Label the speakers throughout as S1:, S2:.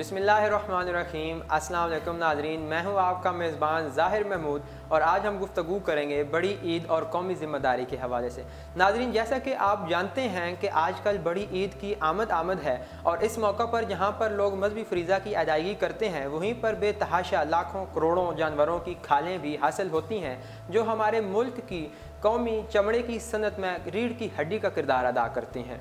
S1: बिस्मिल्लाहिर्रहमानिर्रहीम। अस्सलाम वालेकुम नाज़रीन, मैं हूं आपका मेज़बान ज़ाहिर महमूद और आज हम गुफ्तगू करेंगे बड़ी ईद और कौमी ज़िम्मेदारी के हवाले से। नाज़रीन, जैसा कि आप जानते हैं कि आजकल बड़ी ईद की आमद है और इस मौका पर जहां पर लोग मजहबी फ़रीज़ा की अदायगी करते हैं, वहीं पर बेतहाशा लाखों करोड़ों जानवरों की खालें भी हासिल होती हैं जो हमारे मुल्क की कौमी चमड़े की सनत में रीढ़ की हड्डी का किरदार अदा करते हैं।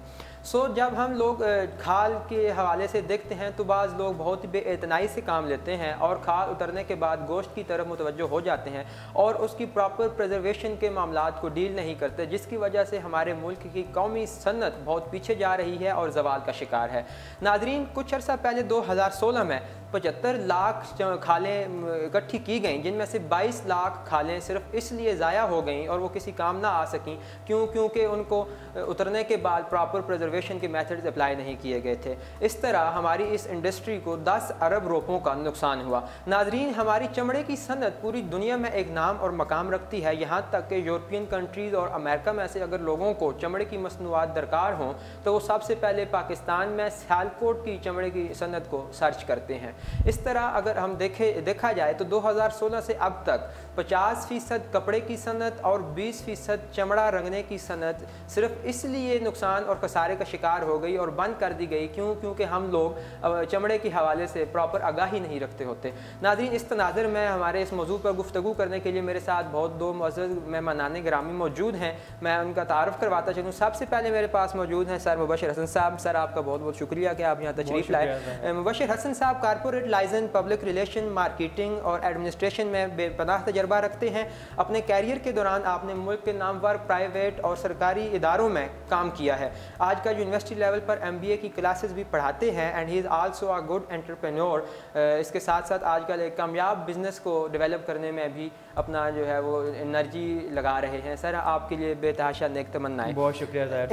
S1: जब हम लोग खाल के हवाले से देखते हैं तो बाज़ लोग बहुत ही बेइतनाई से काम लेते हैं और खाल उतरने के बाद गोश्त की तरफ मुतवज्जो हो जाते हैं और उसकी प्रॉपर प्रिजर्वेशन के मामलात को डील नहीं करते, जिसकी वजह से हमारे मुल्क की कौमी सनत बहुत पीछे जा रही है और जवाल का शिकार है। नाजरीन, कुछ अर्सा पहले 2016 में 75 लाख खालें इकट्ठी की गईं, जिनमें से 22 लाख खालें सिर्फ इसलिए ज़ाया हो गईं और वो किसी काम ना आ सकें क्योंकि उनको उतरने के बाद प्रॉपर प्रिजर्वेशन के मेथड्स अप्लाई नहीं किए गए थे। इस तरह हमारी इस इंडस्ट्री को 10 अरब रुपयों का नुकसान हुआ। नाजरीन, हमारी चमड़े की सनत पूरी दुनिया में एक नाम और मकाम रखती है, यहाँ तक कि यूरोपियन कंट्रीज़ और अमेरिका में से अगर लोगों को चमड़े की मसनूआत दरकार हों तो वो सबसे पहले पाकिस्तान में सियालकोट की चमड़े की सनत को सर्च करते हैं। इस तरह अगर हम देखा जाए तो 2016 से अब तक 50% कपड़े की सनत और 20% चमड़ा रंगने की सनत सिर्फ इसलिए नुकसान और खसारे का शिकार हो गई और बंद कर दी गई क्योंकि हम लोग चमड़े के हवाले से प्रॉपर आगाही नहीं रखते होते। नाज़रीन, इस तनाज़ुर में हमारे इस मौजू पर गुफ्तगू करने के लिए मेरे साथ बहुत दो मुअज़्ज़ज़ मेहमानान गिरामी मौजूद हैं। मैं उनका तारुफ़ करवाता चलूँ। सबसे पहले मेरे पास मौजूद हैं सर मुबश्शिर हसन साहब। सर, आपका बहुत बहुत शुक्रिया कि आप यहाँ तशरीफ़ लाए। मुबश्शिर हसन साहब corporate license, public relation, marketing और एडमिनिस्ट्रेशन में बेपनाह तजर्बा रखते हैं। अपने कैरियर के दौरान आपने मुल्क के नामवर प्राइवेट और सरकारी इदारों में काम किया है। आजकल यूनिवर्सिटी लेवल पर MBA की क्लासेस भी पढ़ाते हैं and he is also a good entrepreneur. इसके साथ साथ आजकल एक कामयाब बिजनेस को डेवलप करने में भी अपना जो है वो एनर्जी लगा रहे हैं। सर, आपके लिए बेतहाशा नेक तमन्नाएं।
S2: बहुत शुक्रिया।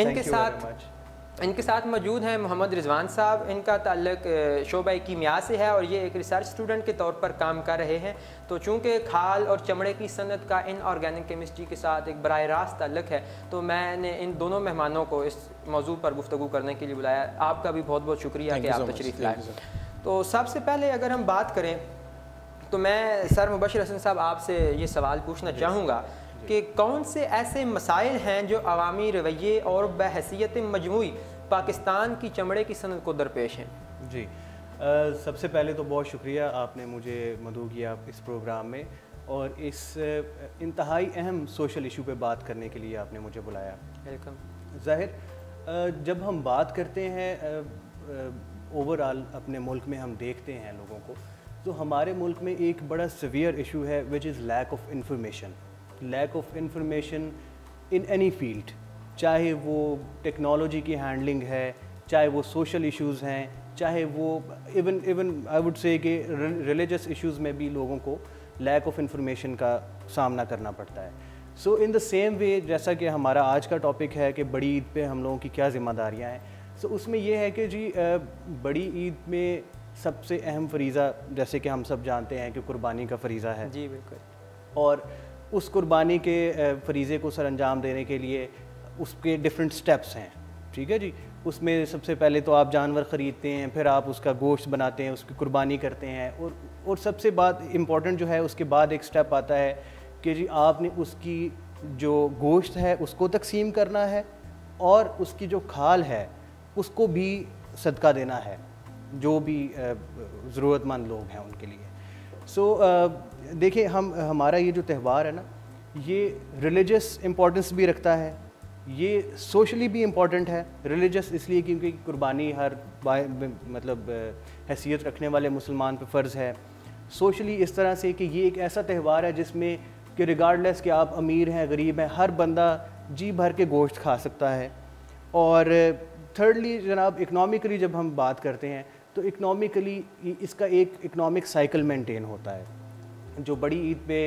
S1: इनके साथ मौजूद हैं मोहम्मद रिजवान साहब। इनका ताल्लुक शोबा कीमिया से है और ये एक रिसर्च स्टूडेंट के तौर पर काम कर रहे हैं। तो चूँकि खाल और चमड़े की सनत का इनऑर्गेनिक केमिस्ट्री के साथ एक बराह रास्त ताल्लुक है, तो मैंने इन दोनों मेहमानों को इस मौजू पर गुफ्तगू करने के लिए बुलाया। आपका भी बहुत बहुत शुक्रिया कि आप तशरीफ़ लाए। तो सबसे पहले अगर हम बात करें तो मैं सर मुबश्शिर हसन साहब आपसे ये सवाल पूछना चाहूँगा कि कौन से ऐसे मसाइल हैं जो अवामी रवैये और बहैसियत मजमूई पाकिस्तान की चमड़े की सनत को दरपेश हैं?
S2: जी, सबसे पहले तो बहुत शुक्रिया, आपने मुझे मदऊ किया इस प्रोग्राम में और इस इंतहाई अहम सोशल इशू पे बात करने के लिए आपने मुझे बुलाया।
S1: वेलकम।
S2: ज़ाहिर, जब हम बात करते हैं ओवरऑल अपने मुल्क में हम देखते हैं लोगों को, तो हमारे मुल्क में एक बड़ा सीवियर इशू है which is lack of information. Lack of information in any field, चाहे वो टेक्नोलॉजी की हैंडलिंग है, चाहे वो सोशल इश्यूज़ हैं, चाहे वो इवन आई वुड से कि रिलीजियस इश्यूज़ में भी लोगों को लैक ऑफ इंफॉर्मेशन का सामना करना पड़ता है। सो इन द सेम वे, जैसा कि हमारा आज का टॉपिक है कि बड़ी ईद पे हम लोगों की क्या ज़िम्मेदारियाँ हैं, सो उसमें यह है कि जी बड़ी ईद में सबसे अहम फ़रीज़ा, जैसे कि हम सब जानते हैं कि कुर्बानी का फ़रीज़ा है।
S1: जी बिल्कुल।
S2: और उस कुर्बानी के फ़रीज़े को सरअंजाम देने के लिए उसके डिफरेंट स्टेप्स हैं। ठीक है जी, उसमें सबसे पहले तो आप जानवर ख़रीदते हैं, फिर आप उसका गोश्त बनाते हैं, उसकी कुर्बानी करते हैं और सबसे बात इम्पॉर्टेंट जो है उसके बाद एक स्टेप आता है कि जी आपने उसकी जो गोश्त है उसको तकसीम करना है और उसकी जो खाल है उसको भी सदका देना है जो भी ज़रूरतमंद लोग हैं उनके लिए। देखिए, हमारा ये जो त्यौहार है ना, ये रिलीजियस इम्पोर्टेंस भी रखता है, ये सोशली भी इम्पॉर्टेंट है। रिलीजियस इसलिए क्योंकि कुर्बानी हर मतलब हैसियत रखने वाले मुसलमान पे फ़र्ज़ है। सोशली इस तरह से कि ये एक ऐसा त्यौहार है जिसमें कि रिगार्डलेस कि आप अमीर हैं गरीब हैं, हर बंदा जी भर के गोश्त खा सकता है। और थर्डली जनाब, इकनॉमिकली जब हम बात करते हैं तो इकनॉमिकली इसका एक इकनॉमिक साइकिल मेंटेन होता है। जो बड़ी ईद पे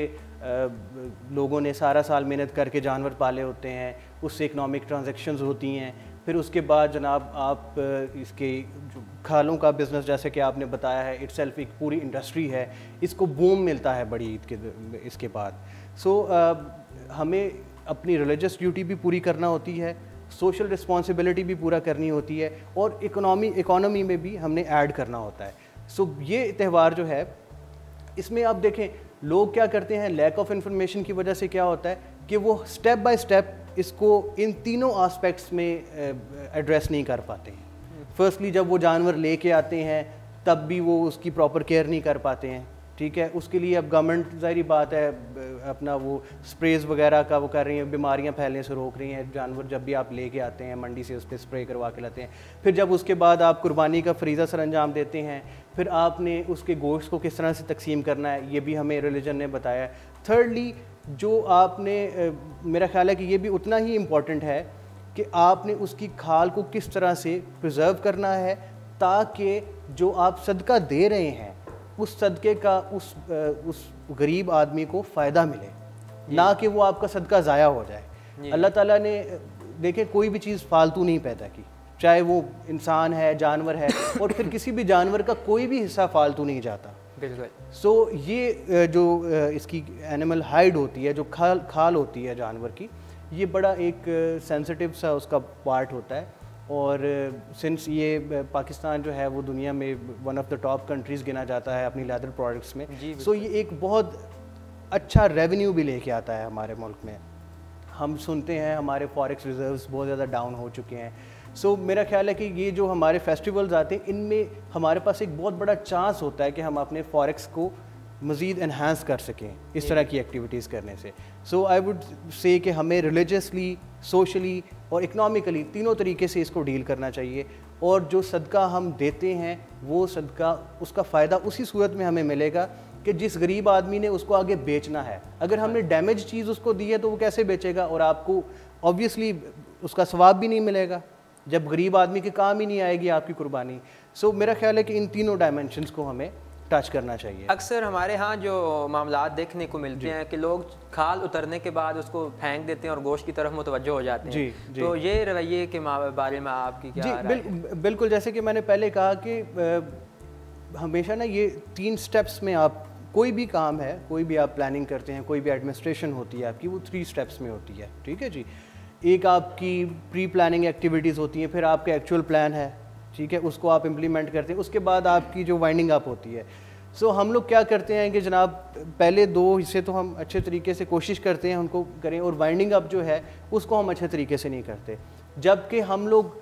S2: लोगों ने सारा साल मेहनत करके जानवर पाले होते हैं, उससे इकनॉमिक ट्रांजैक्शंस होती हैं। फिर उसके बाद जनाब आप इसके जो खालों का बिज़नेस, जैसे कि आपने बताया है, इटसेल्फ एक पूरी इंडस्ट्री है, इसको बूम मिलता है बड़ी ईद के इसके बाद। हमें अपनी रिलीजियस ड्यूटी भी पूरी करना होती है, सोशल रिस्पॉन्सिबिलिटी भी पूरा करनी होती है और इकोनॉमी में भी हमने ऐड करना होता है। सो ये त्यौहार जो है, इसमें आप देखें लोग क्या करते हैं, लैक ऑफ इन्फॉर्मेशन की वजह से क्या होता है कि वो स्टेप बाय स्टेप इसको इन तीनों आस्पेक्ट्स में एड्रेस नहीं कर पाते हैं। फर्स्टली जब वो जानवर लेके आते हैं तब भी वो उसकी प्रॉपर केयर नहीं कर पाते हैं, ठीक है। उसके लिए अब गवर्नमेंट ज़ाहिर बात है अपना वो स्प्रेज वगैरह का वो कर रही हैं, बीमारियां फैलने से रोक रही हैं। जानवर जब भी आप लेके आते हैं मंडी से उस पर स्प्रे करवा के लाते हैं, फिर जब उसके बाद आप कुर्बानी का फरीज़ा सर अंजाम देते हैं, फिर आपने उसके गोश्त को किस तरह से तकसीम करना है ये भी हमें रिलीजन ने बताया है। थर्डली जो आपने मेरा ख्याल है कि ये भी उतना ही इम्पॉर्टेंट है कि आपने उसकी खाल को किस तरह से प्रिजर्व करना है ताकि जो आप सदका दे रहे हैं उस सदक़े का उस गरीब आदमी को फ़ायदा मिले, ना कि वो आपका सदका ज़ाया हो जाए। अल्लाह ताला ने देखें कोई भी चीज़ फालतू नहीं पैदा की, चाहे वो इंसान है, जानवर है, और फिर किसी भी जानवर का कोई भी हिस्सा फालतू नहीं जाता।
S1: बिल्कुल।
S2: सो ये जो इसकी एनिमल हाइड होती है, जो खाल होती है जानवर की, ये बड़ा एक सेंसिटिव सा उसका पार्ट होता है। और सिंस ये पाकिस्तान जो है वो दुनिया में one of the top countries गिना जाता है अपनी लेदर प्रोडक्ट्स में, सो ये एक बहुत अच्छा रेवेन्यू भी लेके आता है हमारे मुल्क में। हम सुनते हैं हमारे फॉरेक्स रिजर्व्स बहुत ज़्यादा डाउन हो चुके हैं। सो मेरा ख्याल है कि ये जो हमारे फेस्टिवल्स आते हैं इनमें हमारे पास एक बहुत बड़ा चांस होता है कि हम अपने फॉरेक्स को मज़ीद इन्हांस कर सकें इस तरह की एक्टिविटीज़ करने से। सो आई वुड से कि हमें रिलीजियसली, सोशली और इकनॉमिकली तीनों तरीके से इसको डील करना चाहिए। और जो सदका हम देते हैं वो सदका, उसका फ़ायदा उसी सूरत में हमें मिलेगा कि जिस गरीब आदमी ने उसको आगे बेचना है, अगर हमने डैमेज चीज़ उसको दी है तो वो कैसे बेचेगा, और आपको ऑब्वियसली उसका सवाब भी नहीं मिलेगा जब गरीब आदमी के काम ही नहीं आएगी आपकी कुर्बानी। सो मेरा ख्याल है कि इन तीनों डायमेंशंस को हमें टच करना चाहिए।
S1: अक्सर हमारे यहाँ जो मामलात देखने को मिलते हैं कि लोग खाल उतरने के बाद उसको फेंक देते हैं और गोश्त की तरफ मुतवज्जो हो जाते हैं। जी। तो ये रवैये के बारे में आपकी क्या राय है?
S2: बिल्कुल, जैसे कि मैंने पहले कहा कि हमेशा ना ये 3 स्टेप्स में आप कोई भी काम है, कोई भी आप प्लानिंग करते हैं, कोई भी एडमिनिस्ट्रेशन होती है आपकी, वो 3 स्टेप्स में होती है, ठीक है जी। एक आपकी प्री प्लानिंग एक्टिविटीज़ होती हैं, फिर आपका एक्चुअल प्लान है, ठीक है, उसको आप इम्प्लीमेंट करते हैं, उसके बाद आपकी जो वाइंडिंग अप होती है। सो हम लोग क्या करते हैं कि जनाब पहले 2 हिस्से तो हम अच्छे तरीके से कोशिश करते हैं उनको करें, और वाइंडिंग अप जो है उसको हम अच्छे तरीके से नहीं करते, जबकि हम लोग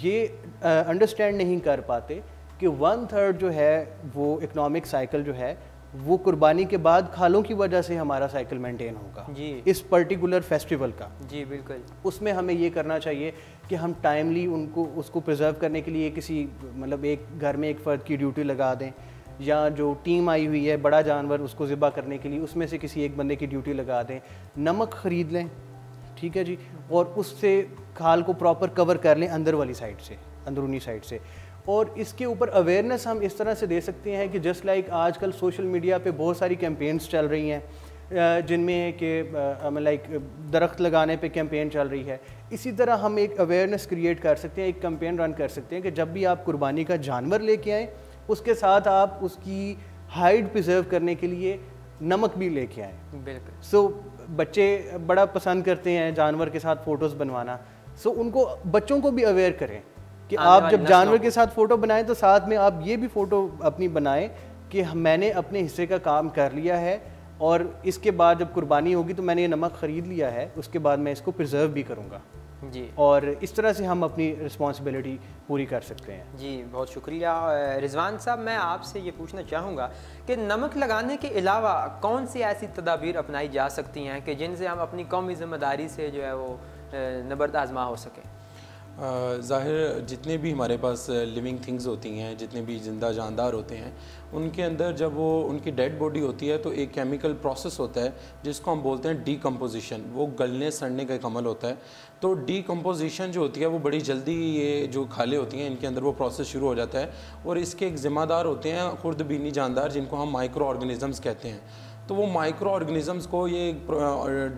S2: ये अंडरस्टैंड नहीं कर पाते कि 1/3 जो है वो इकनॉमिक साइकिल जो है वो कुर्बानी के बाद खालों की वजह से हमारा साइकिल मेंटेन होगा
S1: जी,
S2: इस पर्टिकुलर फेस्टिवल का।
S1: जी बिल्कुल।
S2: उसमें हमें ये करना चाहिए कि हम टाइमली उसको प्रिजर्व करने के लिए किसी मतलब एक घर में एक फ़र्द की ड्यूटी लगा दें, या जो टीम आई हुई है बड़ा जानवर उसको ज़िबा करने के लिए उसमें से किसी एक बंदे की ड्यूटी लगा दें। नमक ख़रीद लें, ठीक है जी, और उससे खाल को प्रॉपर कवर कर लें अंदर वाली साइड से, अंदरूनी साइड से। और इसके ऊपर अवेयरनेस हम इस तरह से दे सकते हैं कि जस्ट लाइक आजकल सोशल मीडिया पे बहुत सारी कैंपेन्स चल रही हैं जिनमें कि लाइक दरख्त लगाने पे कैंपेन चल रही है, इसी तरह हम एक अवेयरनेस क्रिएट कर सकते हैं, एक कैंपेन रन कर सकते हैं कि जब भी आप कुर्बानी का जानवर लेके आएँ उसके साथ आप उसकी हाइड प्रिजर्व करने के लिए नमक भी लेके आएँ।
S1: बिल्कुल।
S2: सो बच्चे बड़ा पसंद करते हैं जानवर के साथ फ़ोटोज़ बनवाना, सो उनको बच्चों को भी अवेयर करें कि आप जब जानवर के साथ फ़ोटो बनाएं तो साथ में आप ये भी फ़ोटो अपनी बनाएं कि मैंने अपने हिस्से का काम कर लिया है, और इसके बाद जब कुर्बानी होगी तो मैंने ये नमक ख़रीद लिया है, उसके बाद मैं इसको प्रिजर्व भी करूँगा
S1: जी।
S2: और इस तरह से हम अपनी रिस्पॉन्सिबिलिटी पूरी कर सकते हैं।
S1: जी बहुत शुक्रिया रिजवान साहब। मैं आपसे ये पूछना चाहूँगा कि नमक लगाने के अलावा कौन सी ऐसी तदाबीर अपनाई जा सकती हैं कि जिनसे हम अपनी कौमी ज़िम्मेदारी से जो है वो नबर्द आज़मा हो सकें?
S3: ज़ाहिर जितने भी हमारे पास लिविंग थिंग्स होती हैं, जितने भी ज़िंदा जानदार होते हैं, उनके अंदर जब वो उनकी डेड बॉडी होती है तो एक केमिकल प्रोसेस होता है जिसको हम बोलते हैं डीकम्पोजिशन। वो गलने सड़ने का एक अमल होता है। तो डीकम्पोजिशन जो होती है वो बड़ी जल्दी, ये जो खाले होती हैं इनके अंदर वो प्रोसेस शुरू हो जाता है, और इसके एक ज़िम्मेदार होते हैं खुर्दबीनी जानदार जिनको हम माइक्रो ऑर्गेनिज़म्स कहते हैं। तो वो माइक्रो ऑर्गेनिजम्स को ये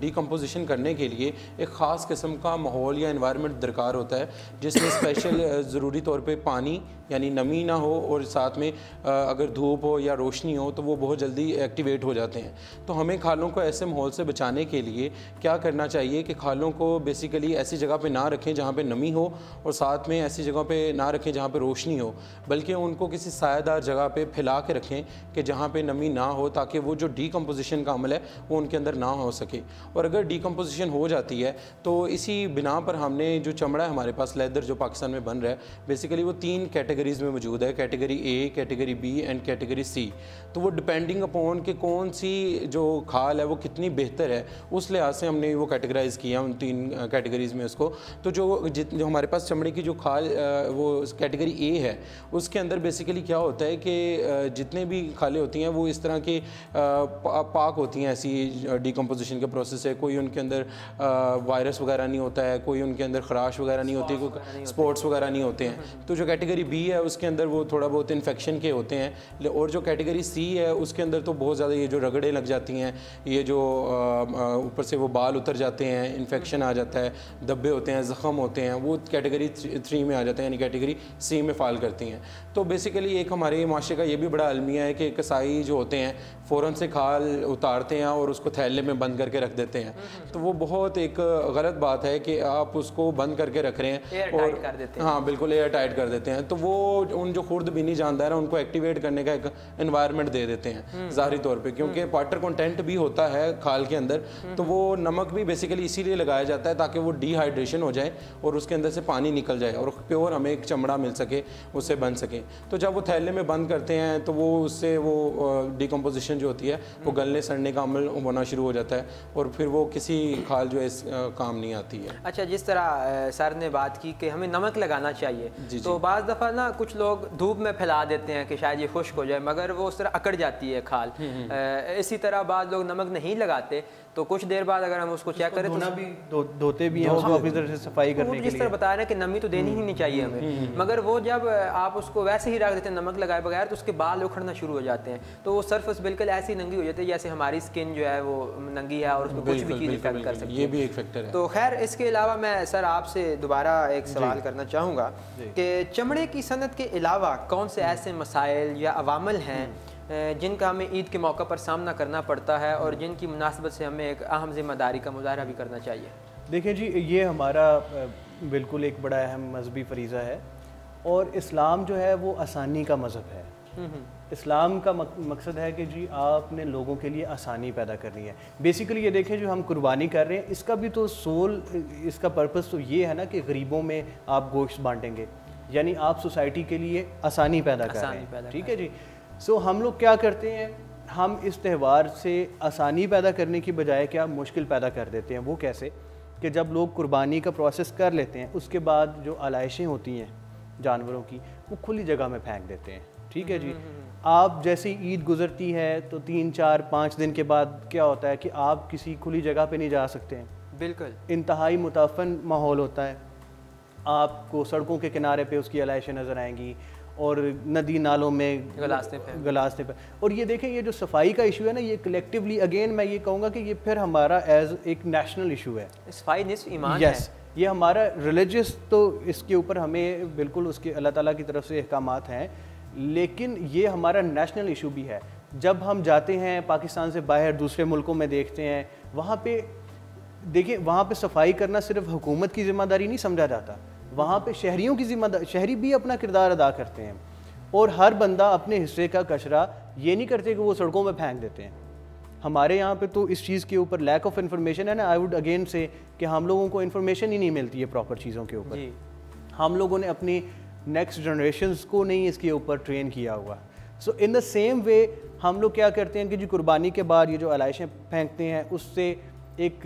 S3: डिकम्पोजिशन करने के लिए एक ख़ास किस्म का माहौल या इन्वायरमेंट दरकार होता है, जिसमें स्पेशल ज़रूरी तौर पे पानी यानी नमी ना हो, और साथ में अगर धूप हो या रोशनी हो तो वो बहुत जल्दी एक्टिवेट हो जाते हैं। तो हमें खालों को ऐसे माहौल से बचाने के लिए क्या करना चाहिए कि खालों को बेसिकली ऐसी जगह पे ना रखें जहाँ पे नमी हो, और साथ में ऐसी जगह पे ना रखें जहाँ पे रोशनी हो, बल्कि उनको किसी सायादार जगह पे फैला के रखें कि जहाँ पे नमी ना हो, ताकि वो जो डिकम्पोजिशन का अमल है वो उनके अंदर ना हो सके। और अगर डिकम्पोजिशन हो जाती है तो इसी बिना पर हमने जो चमड़ा है हमारे पास लेदर जो पाकिस्तान में बन रहा है, बेसिकली वो 3 कैटेगरीज़ में मौजूद है, category A, category B and category C. तो वो डिपेंडिंग अपॉन कि कौन सी जो खाल है वो कितनी बेहतर है, उस लिहाज से हमने वो कैटेगराइज़ किया उन 3 कैटेगरीज़ में उसको। तो जो हमारे पास चमड़े की जो खाल वो कैटेगरी ए है, उसके अंदर बेसिकली क्या होता है कि जितने भी खालें होती हैं वो इस तरह के पाक होती हैं, ऐसी डिकम्पोजिशन के प्रोसेस है। कोई उनके अंदर वायरस वगैरह नहीं होता है, कोई उनके अंदर खराश वगैरह नहीं होती, कोई स्पॉट्स वगैरह नहीं होते हैं। तो जो कैटेगरी बी है उसके अंदर वो थोड़ा बहुत इन्फेक्शन के होते हैं, और जो कैटेगरी सी है उसके अंदर तो बहुत ज़्यादा ये जो रगड़े लग जाती हैं, ये जो ऊपर से वो बाल उतर जाते हैं, इन्फेक्शन आ जाता है, धब्बे होते हैं, ज़ख़म होते हैं, वो कैटेगरी 3 में आ जाते हैं, यानी कैटेगरी सी में फ़ाल करती हैं। तो बेसिकली एक हमारे माशरे का ये भी बड़ा अलमिया है कि कसाई जो होते हैं फ़ौरन से खाल उतारते हैं और उसको थैले में बंद करके रख देते हैं। तो वो बहुत एक गलत बात है कि आप उसको बंद करके रख रहे हैं और
S1: कर देते हैं।
S3: हाँ बिल्कुल एयर टाइट कर देते हैं। तो वो उन जो खुर्द बीनी जानदार है उनको एक्टिवेट करने का एक एनवायरनमेंट दे देते हैं ज़ाहिरी तौर पे, क्योंकि वाटर कंटेंट भी होता है खाल के अंदर। तो वो नमक भी बेसिकली इसीलिए लगाया जाता है ताकि वो डिहाइड्रेशन हो जाए और उसके अंदर से पानी निकल जाए और प्योर हमें एक चमड़ा मिल सके, उससे बन सके। तो जब वो थैले में बंद करते हैं तो वो उससे वो डिकम्पोजिशन जो होती है वो गलने सड़ने का अमल होना शुरू हो जाता है, और फिर वो किसी खाल जो है इस काम नहीं आती है।
S1: अच्छा, जिस तरह सर ने बात की कि हमें नमक लगाना चाहिए, तो बाज़ दफ़ा ना कुछ लोग धूप में फैला देते हैं कि शायद ये खुश्क हो जाए, मगर वो उस तरह अकड़ जाती है खाल। इसी तरह बाद लोग नमक नहीं लगाते, तो कुछ देर बाद अगर हम उसको चेक करें तो
S2: धोते भी हैं उसको अपनी तरह से सफाई करने के लिए।
S1: जिस तरह बता रहे हैं कि नमी तो देनी ही नहीं चाहिए हमें, मगर वो जब आप उसको वैसे ही रख देते हैं नमक लगाए बगैर, तो उसके बाल उखड़ना शुरू हो जाते हैं। तो वो सरफेस बिल्कुल ऐसी नंगी हो जाती है जैसे हमारी स्किन जो है वो नंगी है और उसको कुछ भी चीज़ इफेक्ट कर सकती है।
S3: ये भी एक फैक्टर है।
S1: तो खैर, इसके अलावा मैं सर आपसे दोबारा एक सवाल करना चाहूँगा कि चमड़े की सनत के अलावा कौन से ऐसे मसाइल या अवामल हैं जिनका हमें ईद के मौके पर सामना करना पड़ता है और जिनकी मुनासिबत से हमें एक अहम जिम्मेदारी का मुजाहरा भी करना चाहिए?
S2: देखिए जी, ये हमारा बिल्कुल एक बड़ा अहम मजहबी फरीज़ा है, और इस्लाम जो है वो आसानी का मज़हब है। इस्लाम का मकसद है कि जी आपने लोगों के लिए आसानी पैदा करनी है। बेसिकली ये देखें, जो हम कुर्बानी कर रहे हैं इसका भी तो सोल, इसका पर्पस तो ये है ना कि गरीबों में आप गोश्त बांटेंगे, यानी आप सोसाइटी के लिए आसानी पैदा कर रहे हैं। ठीक है जी। सो हम लोग क्या करते हैं, हम इस त्यौहार से आसानी पैदा करने की बजाय क्या मुश्किल पैदा कर देते हैं। वो कैसे कि जब लोग कुर्बानी का प्रोसेस कर लेते हैं, उसके बाद जो आलाइशें होती हैं जानवरों की वो खुली जगह में फेंक देते हैं। ठीक है जी। आप जैसे ईद गुजरती है तो 3, 4, 5 दिन के बाद क्या होता है कि आप किसी खुली जगह पे नहीं जा सकते हैं। बिल्कुल इंतहाई मुताफन माहौल होता है। आपको सड़कों के किनारे पे उसकी आलाइशें नज़र आएंगी और नदी नालों में गलासने पे। और ये देखें, ये जो सफाई का इशू है ना, ये कलेक्टिवली अगेन मैं ये कहूँगा कि ये फिर हमारा एज एक नेशनल इशू है।
S1: सफाई निस्फ़ ईमान
S2: है। ये हमारा रिलीजियस, तो इसके ऊपर हमें बिल्कुल उसके अल्लाह ताला की तरफ से अहकामात हैं, लेकिन ये हमारा नेशनल इशू भी है। जब हम जाते हैं पाकिस्तान से बाहर दूसरे मुल्कों में देखते हैं, वहाँ पे देखिए, वहाँ पे सफाई करना सिर्फ हुकूमत की ज़िम्मेदारी नहीं समझा जाता, वहाँ पे शहरियों की ज़िम्मेदारी, शहरी भी अपना किरदार अदा करते हैं। और हर बंदा अपने हिस्से का कचरा ये नहीं करते कि वो सड़कों में फेंक देते हैं। हमारे यहाँ पे तो इस चीज़ के ऊपर लैक ऑफ इन्फॉर्मेशन है ना। आई वुड अगेन से कि हम लोगों को इन्फॉर्मेशन ही नहीं मिलती है प्रॉपर चीज़ों के ऊपर। हम लोगों ने अपनी नेक्स्ट जनरेशन्स को नहीं इसके ऊपर ट्रेन किया हुआ। सो इन द सेम वे हम लोग क्या करते हैं कि जी कुर्बानी के बाद ये जो आलाइशें फेंकते हैं, उससे एक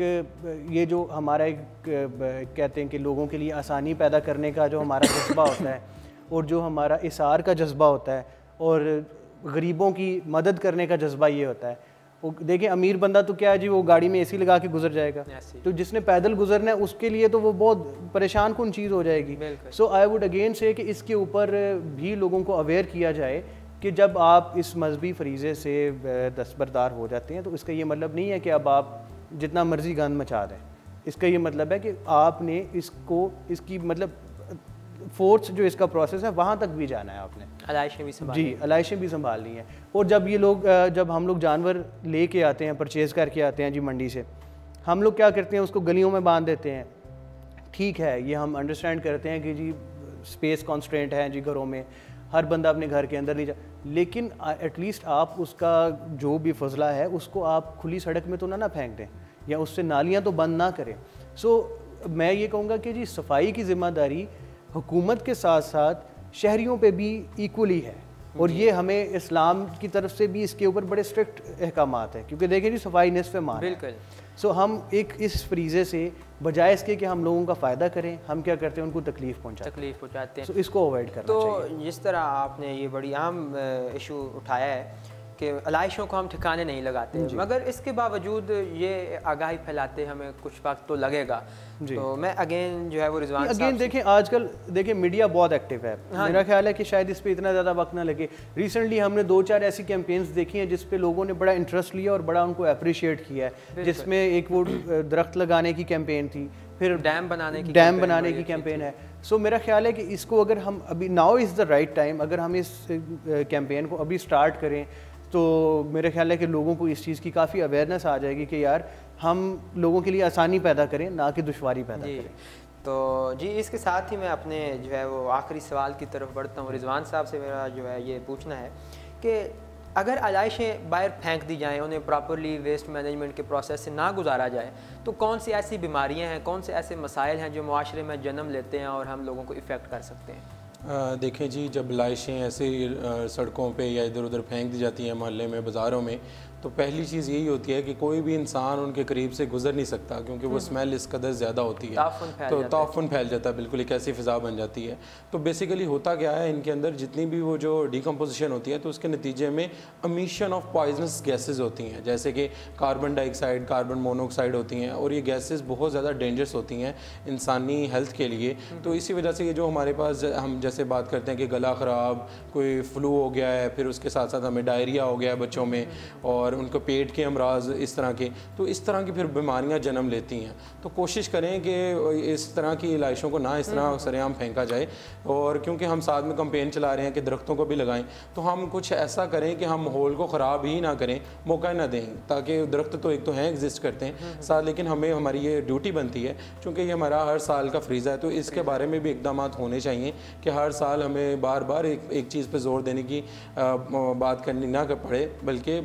S2: ये जो हमारा एक कहते हैं कि लोगों के लिए आसानी पैदा करने का जो हमारा जज्बा होता है और जो हमारा इसार का जज्बा होता है और गरीबों की मदद करने का जज्बा ये होता है। वो देखिए, अमीर बंदा तो क्या है जी, वो गाड़ी में एसी लगा के गुजर जाएगा, तो जिसने पैदल गुजरना है उसके लिए तो वो बहुत परेशान कुन चीज़ हो जाएगी। सो आई वुड अगेन से कि इसके ऊपर भी लोगों को अवेयर किया जाए कि जब आप इस मजहबी फरीज़े से दस्तबरदार हो जाते हैं तो इसका ये मतलब नहीं है कि अब आप जितना मर्ज़ी गंद मचा दें। इसका ये मतलब है कि आपने इसकी मतलब फोर्स जो इसका प्रोसेस है वहाँ तक भी जाना है आपने।
S1: अलाइशें भी संभालनी
S2: जी, अलाइशें भी संभालनी है। और जब हम लोग जानवर लेके आते हैं, परचेज़ करके आते हैं जी मंडी से, हम लोग क्या करते हैं, उसको गलियों में बांध देते हैं। ठीक है, ये हम अंडरस्टैंड करते हैं कि जी स्पेस कॉन्स्ट्रेंट है जी, घरों में हर बंदा अपने घर के अंदर नहीं जा, लेकिन एटलीस्ट आप उसका जो भी फजला है उसको आप खुली सड़क में तो ना फेंक दें, या उससे नालियाँ तो बंद ना करें। मैं ये कहूँगा कि जी सफाई की ज़िम्मेदारी हुकूमत के साथ साथ शहरियों पे भी इक्वली है, और ये हमें इस्लाम की तरफ से भी इसके ऊपर बड़े स्ट्रिक्ट अहकामात हैं, क्योंकि देखिए जी सफाई निस्फ़ ईमान है।
S1: बिल्कुल।
S2: हम एक इस फ्रीज़े से बजाय इसके कि हम लोगों का फ़ायदा करें, हम क्या करते हैं, उनको तकलीफ़ पहुँचाते हैं। इसको अवॉइड करना चाहिए।
S1: तो जिस तरह आपने ये बड़ी आम इशू उठाया है कि अलाइशों को हम ठिकाने नहीं लगाते, मगर इसके बावजूद ये आगाही फैलाते हमें कुछ वक्त तो लगेगा। तो मैं अगेन जो है वो रिजवान
S2: अगेन देखें, आजकल देखिए मीडिया बहुत एक्टिव है। मेरा ख्याल है कि शायद इस पे इतना ज़्यादा वक्त ना लगे। रिसेंटली हमने 2-4 ऐसी कैंपेन्स देखी हैं जिस पे लोगों ने बड़ा इंटरेस्ट लिया और बड़ा उनको अप्रिशिएट किया है, जिसमें एक वो दरख्त लगाने की कैंपेन थी, फिर डैम बनाने की कैंपेन है। मेरा ख्याल है कि इसको अगर हम अभी, now is the right time, अगर हम इस कैंपेन को अभी स्टार्ट करें तो मेरे ख्याल है कि लोगों को इस चीज़ की काफ़ी अवेयरनेस आ जाएगी कि यार हम लोगों के लिए आसानी पैदा करें, ना कि दुश्वारी पैदा करें।
S1: तो जी इसके साथ ही मैं अपने जो है वो आखिरी सवाल की तरफ बढ़ता हूँ। रिजवान साहब से मेरा जो है ये पूछना है कि अगर अलाइशें बाहर फेंक दी जाएँ, उन्हें प्रॉपरली वेस्ट मैनेजमेंट के प्रोसेस से ना गुजारा जाए, तो कौन सी ऐसी बीमारियाँ हैं, कौन से ऐसे मसाइल हैं जो मुआशरे में जन्म लेते हैं और हम लोगों को इफ़ेक्ट कर सकते हैं?
S3: देखें जी, जब लाशें ऐसे सड़कों पे या इधर उधर फेंक दी जाती हैं मोहल्ले में, बाज़ारों में, तो पहली चीज़ यही होती है कि कोई भी इंसान उनके करीब से गुजर नहीं सकता, क्योंकि वो स्मेल इस कदर ज़्यादा होती है, तो ताफ़ुन फैल जाता है, बिल्कुल एक ऐसी फ़िज़ा बन जाती है। तो बेसिकली होता क्या है, इनके अंदर जितनी भी वो जो डिकम्पोजिशन होती है, तो उसके नतीजे में अमीशन ऑफ पॉइजनस गैसेज होती हैं, जैसे कि कार्बन डाइऑक्साइड, कार्बन मोनोऑक्साइड होती हैं, और ये गैसेज बहुत ज़्यादा डेंजरस होती हैं इंसानी हेल्थ के लिए। तो इसी वजह से ये जो हमारे पास हम जैसे बात करते हैं कि गला ख़राब, कोई फ्लू हो गया है, फिर उसके साथ साथ हमें डायरिया हो गया है बच्चों में, और उनको पेट के अमराज इस तरह के, तो इस तरह की फिर बीमारियां जन्म लेती हैं। तो कोशिश करें कि इस तरह की लाशों को ना इस तरह सरेआम फेंका जाए, और क्योंकि हम साथ में कंपेन चला रहे हैं कि दरख्तों को भी लगाएं, तो हम कुछ ऐसा करें कि हम माहौल को ख़राब ही ना करें, मौका ना दें, ताकि दरख्त तो एक तो हैं, एग्जिस्ट करते हैं साथ, लेकिन हमें हमारी ये ड्यूटी बनती है, चूँकि ये हमारा हर साल का फ्रीज़ा है, तो इसके बारे में भी इकदाम होने चाहिए कि हर साल हमें बार बार एक चीज़ पर जोर देने की बात करनी ना पड़े, बल्कि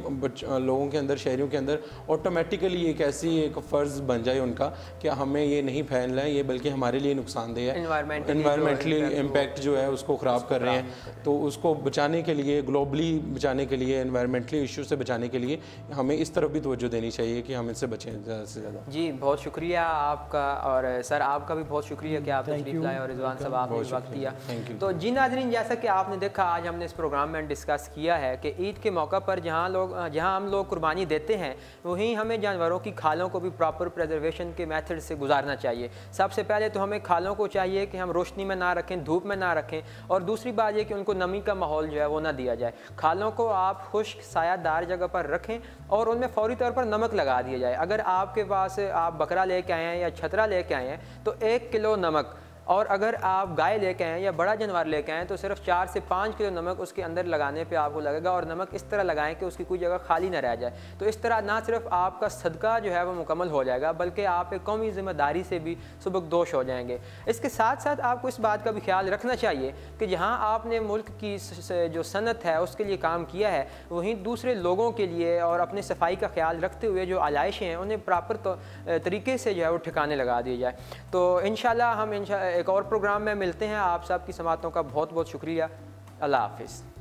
S3: लोगों के अंदर, शहरियों के अंदर ऑटोमेटिकली एक ऐसी एक फ़र्ज़ बन जाए उनका कि हमें ये नहीं फैलना है, ये बल्कि हमारे लिए नुकसानदेह है, इन्वायरमेंटली इम्पैक्ट जो है उसको ख़राब कर रहे हैं। तो उसको बचाने के लिए, ग्लोबली बचाने के लिए, इन्वायरमेंटली इशू से बचाने के लिए हमें इस तरफ भी तवज्जो देनी चाहिए कि हम इनसे बचें ज़्यादा से ज़्यादा।
S1: जी बहुत शुक्रिया आपका, और सर आपका भी बहुत शुक्रिया कि आप तशरीफ़ लाए और रिजवान साहब आपने वक्त दिया। तो जी नाज़रीन, जैसा कि आपने देखा, आज हमने इस प्रोग्राम में डिस्कस किया है कि ईद के मौका पर जहाँ हम लोग कुर्बानी देते हैं, वहीं हमें जानवरों की खालों को भी प्रॉपर प्रिजर्वेशन के मेथड से गुजारना चाहिए। सबसे पहले तो हमें खालों को चाहिए कि हम रोशनी में ना रखें, धूप में ना रखें, और दूसरी बात ये कि उनको नमी का माहौल जो है वो ना दिया जाए। खालों को आप खुश्क सायादार जगह पर रखें और उनमें फ़ौरी तौर पर नमक लगा दिया जाए। अगर आपके पास आप बकरा लेके आए हैं या छतरा लेके आए हैं तो 1 किलो नमक, और अगर आप गाय लेके आएँ या बड़ा जानवर लेके आएँ तो सिर्फ 4 से 5 किलो नमक उसके अंदर लगाने पे आपको लगेगा, और नमक इस तरह लगाएं कि उसकी कोई जगह खाली ना रह जाए। तो इस तरह ना सिर्फ आपका सदका जो है वो मुकम्मल हो जाएगा, बल्कि आप एक कौमी ज़िम्मेदारी से भी सुबकदोश हो जाएंगे। इसके साथ साथ आपको इस बात का भी ख्याल रखना चाहिए कि जहाँ आपने मुल्क की जो सनत है उसके लिए काम किया है, वहीं दूसरे लोगों के लिए और अपने सफाई का ख्याल रखते हुए जो आलाइशें हैं उन्हें प्रॉपर तरीके से जो है वो ठिकाने लगा दिए जाए। तो इंशाल्लाह हम एक और प्रोग्राम में मिलते हैं। आप सब की समातों का बहुत बहुत शुक्रिया। अल्लाह हाफिज़।